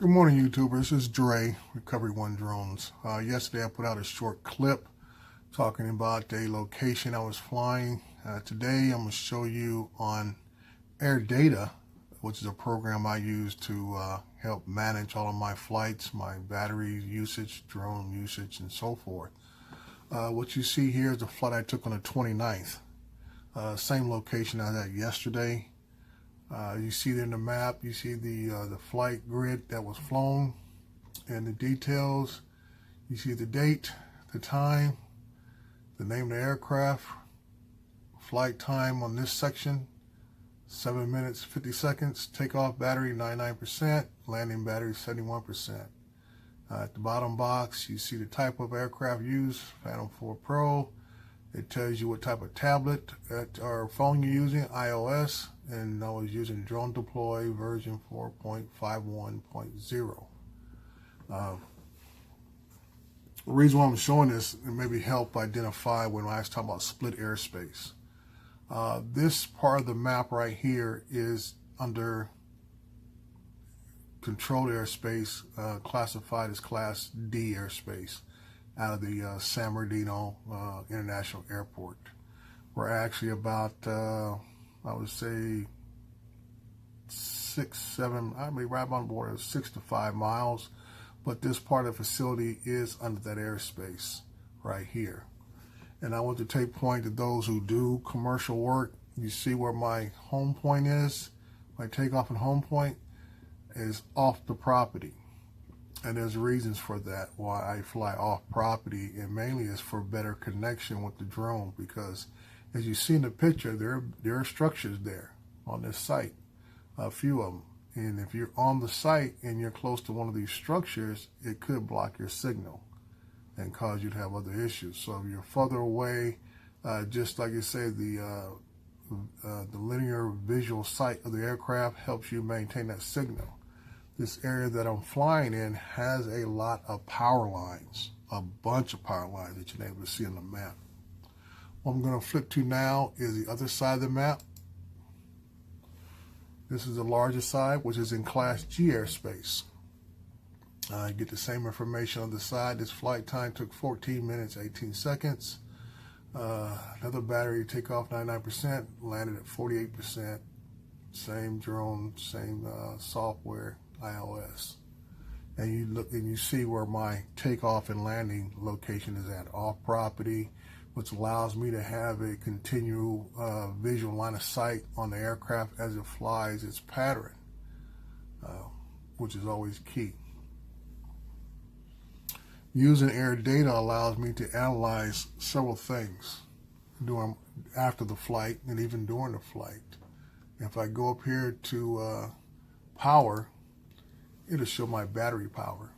Good morning, YouTubers. This is Dre, Recovery One Drones. Yesterday I put out a short clip talking about the location I was flying. Today I'm going to show you on AirData, which is a program I use to help manage all of my flights, my battery usage, drone usage, and so forth. What you see here is the flight I took on the 29th. Same location I was at yesterday. You see there in the map, you see the flight grid that was flown and the details. You see the date, the time, the name of the aircraft, flight time on this section, 7 minutes, 50 seconds, takeoff battery 99%, landing battery 71%. At the bottom box, you see the type of aircraft used, Phantom 4 Pro. It tells you what type of tablet or phone you're using, iOS, and I was using Drone Deploy version 4.51.0. The reason why I'm showing this, it maybe help identify when I was talking about split airspace. This part of the map right here is under controlled airspace, classified as Class D airspace out of the San Bernardino International Airport. We're actually about, I would say, 6, 7, I mean right on board of 6 to 5 miles, but this part of the facility is under that airspace right here. And I want to take point to those who do commercial work. You see where my home point is, my takeoff and home point is off the property. And there's reasons for that, why I fly off property, and mainly is for better connection with the drone, because as you see in the picture, there are structures there on this site, a few of them. And if you're on the site and you're close to one of these structures, it could block your signal and cause you to have other issues. So if you're further away, just like you say, the linear visual sight of the aircraft helps you maintain that signal. This area that I'm flying in has a lot of power lines, a bunch of power lines that you're able to see on the map. What I'm going to flip to now is the other side of the map. This is the larger side, which is in Class G airspace. You get the same information on the side. This flight time took 14 minutes, 18 seconds. Another battery takeoff 99%, landed at 48%. Same drone, same software, iOS. And you look and you see where my takeoff and landing location is at, off property, which allows me to have a continual visual line of sight on the aircraft as it flies its pattern, which is always key. Using AirData allows me to analyze several things after the flight and even during the flight. If I go up here to power, it'll show my battery power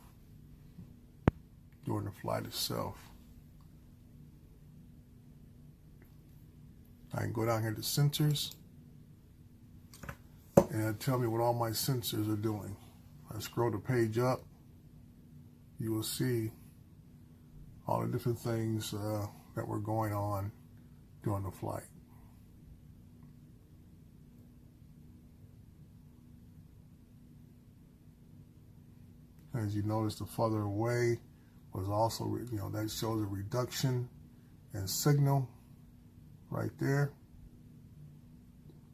during the flight itself. I can go down here to sensors, and it'll tell me what all my sensors are doing. I scroll the page up, you will see all the different things that were going on during the flight. As you notice, the further away was also, that shows a reduction in signal right there.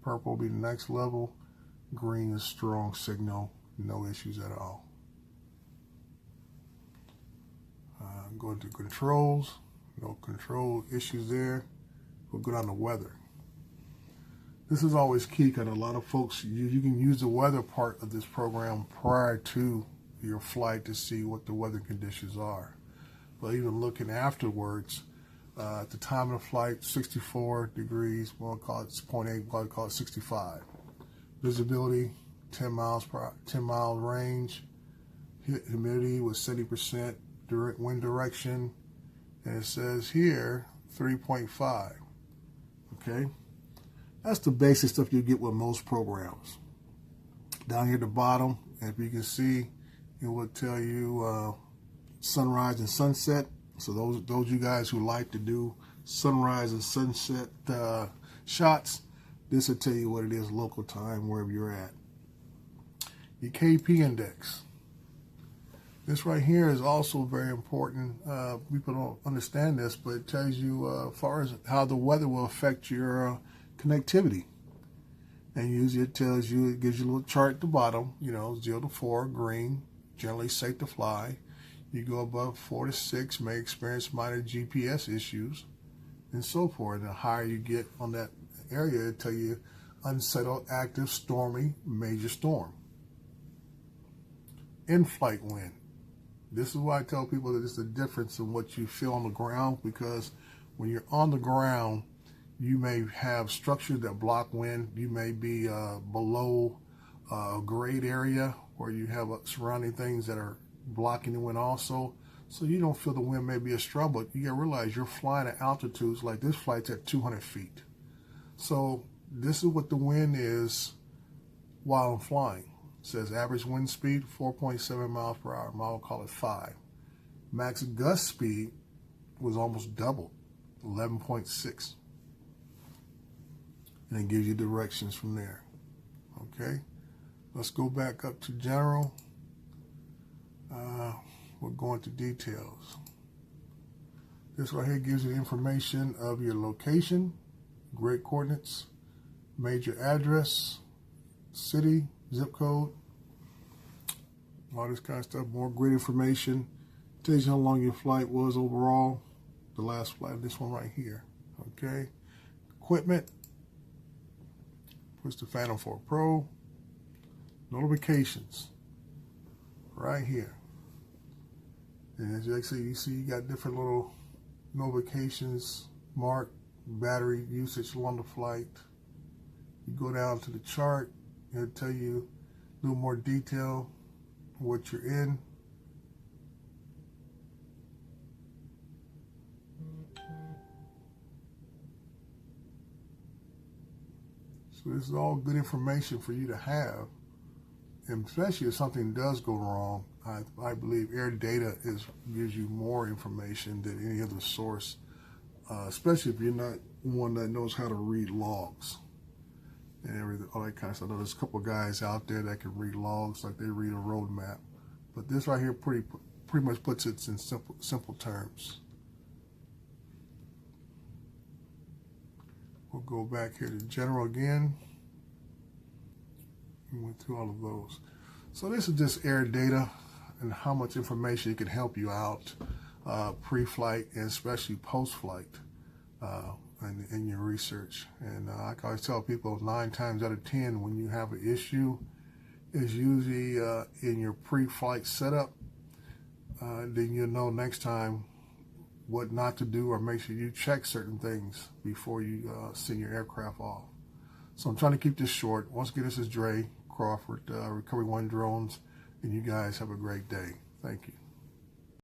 Purple will be the next level. Green is strong signal, no issues at all. Go to controls, no control issues there. We'll go down to weather. This is always key because a lot of folks, you can use the weather part of this program prior to your flight to see what the weather conditions are. But even looking afterwards, at the time of the flight, 64 degrees, we'll call it 0.8, we'll call it 65. Visibility, 10 mile range. Humidity was 70%, direct wind direction, and it says here 3.5. Okay, that's the basic stuff you get with most programs. Down here at the bottom, if you can see, it will tell you sunrise and sunset. So those you guys who like to do sunrise and sunset shots, this will tell you what it is local time wherever you're at. Your KP index. This right here is also very important. People don't understand this, but it tells you as far as how the weather will affect your connectivity. And usually it tells you, it gives you a little chart at the bottom, 0 to 4, green, generally safe to fly. You go above 4 to 6, may experience minor GPS issues, and so forth. And the higher you get on that area, it'll tell you unsettled, active, stormy, major storm. In-flight wind. This is why I tell people that it's the difference in what you feel on the ground, because when you're on the ground, you may have structures that block wind. You may be below a grade area where you have surrounding things that are blocking the wind also. So you don't feel the wind may be as strong, but you gotta realize you're flying at altitudes like this flight's at 200 feet. So this is what the wind is while I'm flying. It says average wind speed, 4.7 miles per hour. I'll call it 5. Max gust speed was almost double, 11.6. And it gives you directions from there. Okay, let's go back up to general. We'll go into details. This right here gives you information of your location, grid coordinates, major address, city, zip code, all this kind of stuff. More grid information. Tells you how long your flight was overall. The last flight, this one right here. Okay. Equipment. Push the Phantom 4 Pro. Notifications. Right here. And as you see, you got different little notifications marked, battery usage along the flight. You go down to the chart. It'll tell you a little more detail what you're in. So this is all good information for you to have, and especially if something does go wrong. I believe AirData gives you more information than any other source, especially if you're not one that knows how to read logs and everything, all that kind of stuff. There's a couple of guys out there that can read logs like they read a roadmap, but this right here pretty much puts it in simple terms. We'll go back here to general again. We went through all of those. So this is just AirData and how much information it can help you out pre-flight and especially post-flight in your research. And I always tell people 9 times out of 10 when you have an issue is usually in your pre-flight setup. Then you'll know next time what not to do, or make sure you check certain things before you send your aircraft off. So I'm trying to keep this short. Once again, this is Dre Crawford, Recovery One Drones, and you guys have a great day. Thank you.